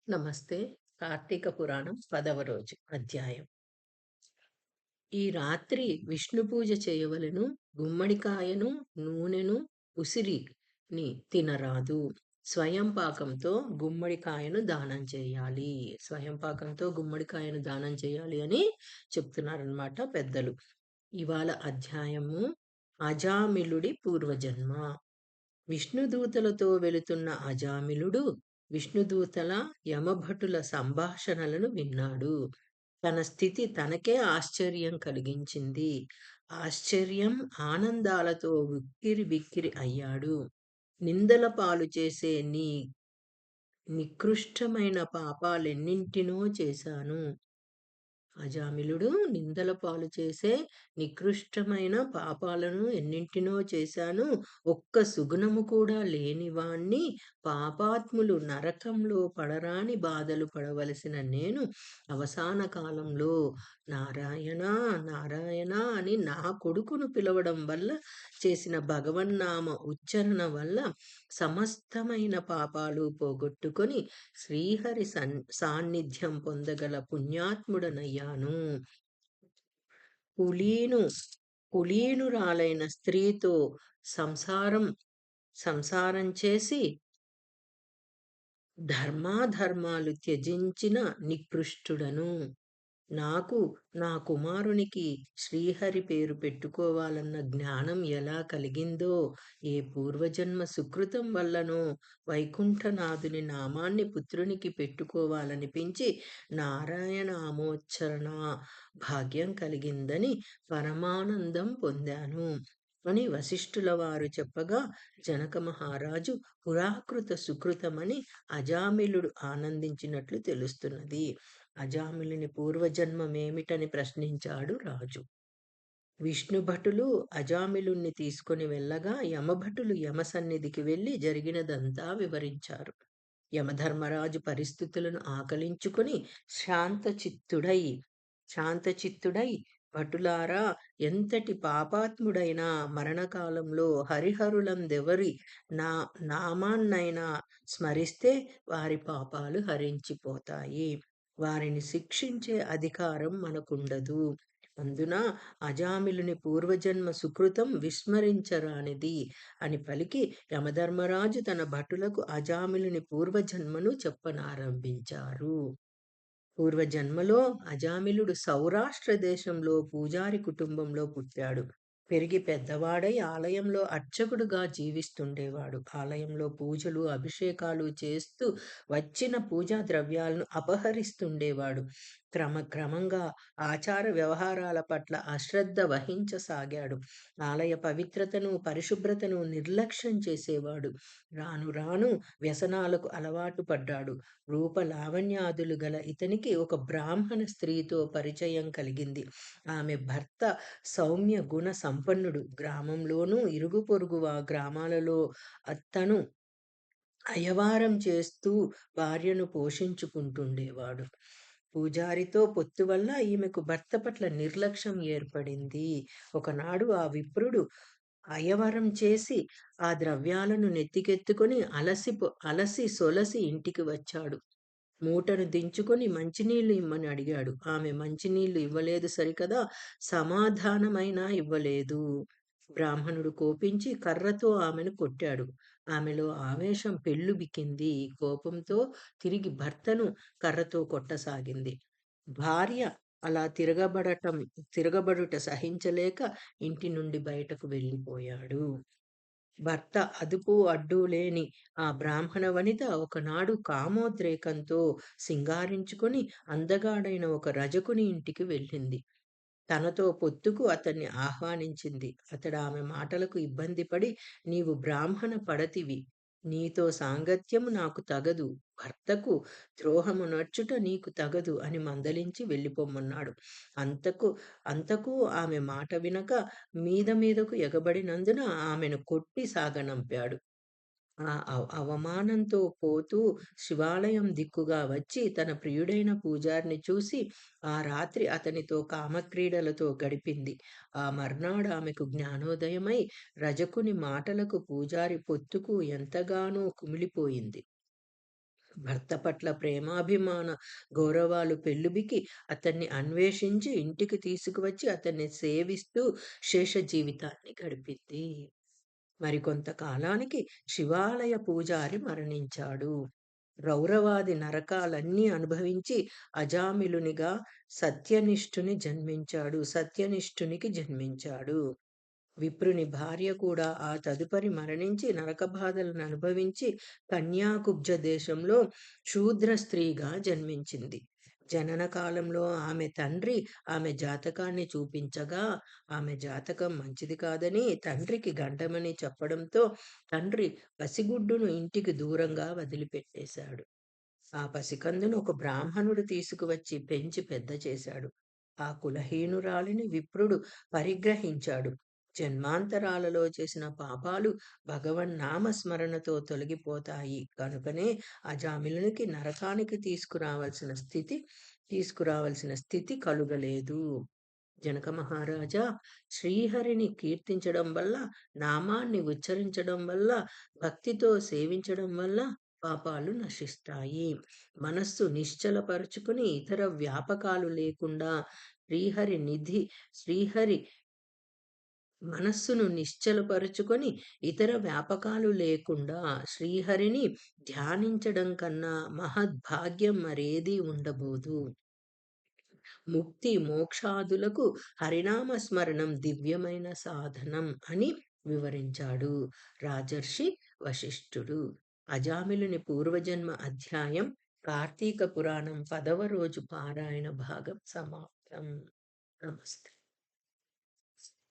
నమస్తే. కార్తీక పురాణం 10వ రోజు అధ్యాయం. ఈ రాత్రి విష్ణు పూజ చేయవలెను. గుమ్మడికాయను, నూనెను, ఉసిరిని తినరాదు. స్వయం పాకంతో గుమ్మడికాయను దానం చేయాలి. స్వయం పాకంతో గుమ్మడికాయను దానం చేయాలి అని చెప్తున్నారనమాట పెద్దలు. ఇవాళ అధ్యాయము అజామిలుడి పూర్వజన్మ. విష్ణుదూతలతో వెళుతున్న అజామిలుడు విష్ణుదూతల యమభటుల సంభాషణలను విన్నాడు. తన స్థితి తనకే ఆశ్చర్యం కలిగించింది. ఆశ్చర్యం, ఆనందాలతో ఉక్కిరి బిక్కిరి అయ్యాడు. నిందల పాలు చేసే నీ నికృష్టమైన పాపాలెన్నింటినో చేశాను. అజామిలుడు నిందల పాలు చేసే నికృష్టమైన పాపాలను ఎన్నింటినో చేశాను. ఒక్క సుగుణము కూడా లేనివాణ్ణి, పాపాత్ములు నరకంలో పడరాని బాధలు పడవలసిన నేను అవసాన కాలంలో నారాయణ నారాయణ అని నా కొడుకును పిలవడం వల్ల, చేసిన భగవన్నామ ఉచ్చారణ వల్ల సమస్తమైన పాపాలు పోగొట్టుకొని శ్రీహరి సాన్నిధ్యం పొందగల పుణ్యాత్ముడనయ్యాను. కులీను కులీనురాలైన స్త్రీతో సంసారం సంసారం చేసి ధర్మాధర్మాలు త్యజించిన నికృష్టుడను. నాకు నా కుమారునికి శ్రీహరి పేరు పెట్టుకోవాలన్న జ్ఞానం ఎలా కలిగిందో, ఏ పూర్వజన్మ సుకృతం వల్లనో వైకుంఠనాథుని నామాన్ని పుత్రునికి పెట్టుకోవాలనిపించి నారాయణామోచ్చరణ భాగ్యం కలిగిందని పరమానందం పొందాను అని వశిష్ఠుల వారు చెప్పగా, జనక మహారాజు పురాకృత సుకృతమని అజామిలుడు ఆనందించినట్లు తెలుస్తున్నది. అజామిలుని పూర్వజన్మమేమిటని ప్రశ్నించాడు రాజు. విష్ణుభటులు అజామిలుణ్ణి తీసుకొని వెళ్ళగా యమభటులు యమ సన్నిధికి వెళ్ళి జరిగినదంతా వివరించారు. యమధర్మరాజు పరిస్థితులను ఆకలించుకొని శాంతచిత్తుడై భటులారా, ఎంతటి పాపాత్ముడైనా మరణకాలంలో హరిహరులందెవరి నా నామాన్నైనా స్మరిస్తే వారి పాపాలు హరించిపోతాయి. వారిని శిక్షించే అధికారం మనకుండదు. అందున అజామిలుని పూర్వజన్మ సుకృతం విస్మరించరానిది అని పలికి యమధర్మరాజు తన భటులకు అజామిలుని పూర్వజన్మను చెప్పనారంభించారు. పూర్వజన్మలో అజామిలుడు సౌరాష్ట్ర దేశంలో పూజారి కుటుంబంలో పుట్టాడు. పెరిగి పెద్దవాడై ఆలయంలో అర్చకుడుగా జీవిస్తుండేవాడు. ఆలయంలో పూజలు, అభిషేకాలు చేస్తూ వచ్చిన పూజా ద్రవ్యాలను అపహరిస్తుండేవాడు. క్రమంగా ఆచార వ్యవహారాల పట్ల అశ్రద్ధ వహించసాగాడు. ఆలయ పవిత్రతను, పరిశుభ్రతను నిర్లక్ష్యం చేసేవాడు. రాను రాను వ్యసనాలకు అలవాటు పడ్డాడు. రూప లావణ్యాదులు గల ఇతనికి ఒక బ్రాహ్మణ స్త్రీతో పరిచయం కలిగింది. ఆమె భర్త సౌమ్య గుణ సంపన్నుడు. గ్రామంలోనూ ఇరుగు పొరుగు గ్రామాలలో అతను అయవారం చేస్తూ భార్యను పోషించుకుంటుండేవాడు. పూజారితో పొత్తు వల్ల ఈమెకు భర్త పట్ల నిర్లక్ష్యం ఏర్పడింది. ఒకనాడు ఆ విప్రుడు అయవరం చేసి ఆ ద్రవ్యాలను నెత్తికెత్తుకొని అలసి సొలసి ఇంటికి వచ్చాడు. మూటను దించుకొని మంచినీళ్లు ఇమ్మని అడిగాడు. ఆమె మంచినీళ్లు ఇవ్వలేదు సరికదా, సమాధానమైనా ఇవ్వలేదు. బ్రాహ్మణుడు కోపించి కర్రతో ఆమెను కొట్టాడు. ఆమెలో ఆవేశం పెల్లుబికింది. కోపంతో తిరిగి భర్తను కర్రతో కొట్టసాగింది. భార్య అలా తిరగబడుట సహించలేక ఇంటి నుండి బయటకు వెళ్ళిపోయాడు. భర్త అదుపు అడ్డు లేని ఆ బ్రాహ్మణ వనిత ఒకనాడు కామోద్రేకంతో సింగారించుకొని అందగాడైన ఒక రజకుని ఇంటికి వెళ్ళింది. తనతో పొత్తుకు అతన్ని ఆహ్వానించింది. అతడు ఆమె మాటలకు ఇబ్బందిపడి, నీవు బ్రాహ్మణ పడతివి, నీతో సాంగత్యము నాకు తగదు, భర్తకు ద్రోహము నర్చుట నీకు తగదు అని మందలించి వెళ్ళిపోమ్మన్నాడు. అంతకు ఆమె మాట వినక మీదకు ఎగబడినందున ఆమెను కొట్టి సాగనంపాడు. ఆ అవమానంతో పోతూ శివాలయం దిక్కుగా వచ్చి తన ప్రియుడైన పూజారిని చూసి ఆ రాత్రి అతనితో కామక్రీడలతో గడిపింది. ఆ మర్నాడు ఆమెకు జ్ఞానోదయమై రజకుని మాటలకు పూజారి పొత్తుకు ఎంతగానో కుమిలిపోయింది. భర్త పట్ల ప్రేమాభిమాన గౌరవాలు పెల్లుబికి అతన్ని అన్వేషించి ఇంటికి తీసుకువచ్చి అతన్ని సేవిస్తూ శేష జీవితాన్ని గడిపింది. మరికొంత కాలానికి శివాలయ పూజారి మరణించాడు. రౌరవాది నరకాలన్నీ అనుభవించి అజామిలునిగా సత్యనిష్ఠునికి జన్మించాడు. విప్రుని భార్య కూడా ఆ తదుపరి మరణించి నరక బాధలను అనుభవించి కన్యాకుబ్జ దేశంలో శూద్ర స్త్రీగా జన్మించింది. జనన కాలంలో ఆమె తండ్రి ఆమె జాతకాన్ని చూపించగా ఆమె జాతకం మంచిది కాదని తండ్రికి గండమని చెప్పడంతో తండ్రి పసిగుడ్డును ఇంటికి దూరంగా వదిలిపెట్టేశాడు. ఆ పసికందును ఒక బ్రాహ్మణుడు తీసుకువచ్చి పెంచి పెద్ద చేశాడు. ఆ కులహీనురాలిని విప్రుడు పరిగ్రహించాడు. జన్మాంతరాలలో చేసిన పాపాలు భగవన్నామ స్మరణతో తొలగిపోతాయి కనుకనే అజామిలునికి నరకానికి తీసుకురావలసిన స్థితి కలుగలేదు. జనక మహారాజా, శ్రీహరిని కీర్తించడం వల్ల, నామాన్ని ఉచ్చరించడం వల్ల, భక్తితో సేవించడం వల్ల పాపాలు నశిస్తాయి. మనస్సు నిశ్చలపరుచుకుని ఇతర వ్యాపకాలు లేకుండా శ్రీహరి మనస్సును నిశ్చలపరుచుకొని ఇతర వ్యాపకాలు లేకుండా శ్రీహరిని ధ్యానించడం కన్నా మహద్భాగ్యం మరేదీ ఉండబోదు. ముక్తి మోక్షాదులకు హరినామ స్మరణం దివ్యమైన సాధనం అని వివరించాడు రాజర్షి వశిష్ఠుడు. అజామిలుని పూర్వజన్మ అధ్యాయం కార్తీక పురాణం 10వ రోజు పారాయణ భాగం సమాప్తం. నమస్తే.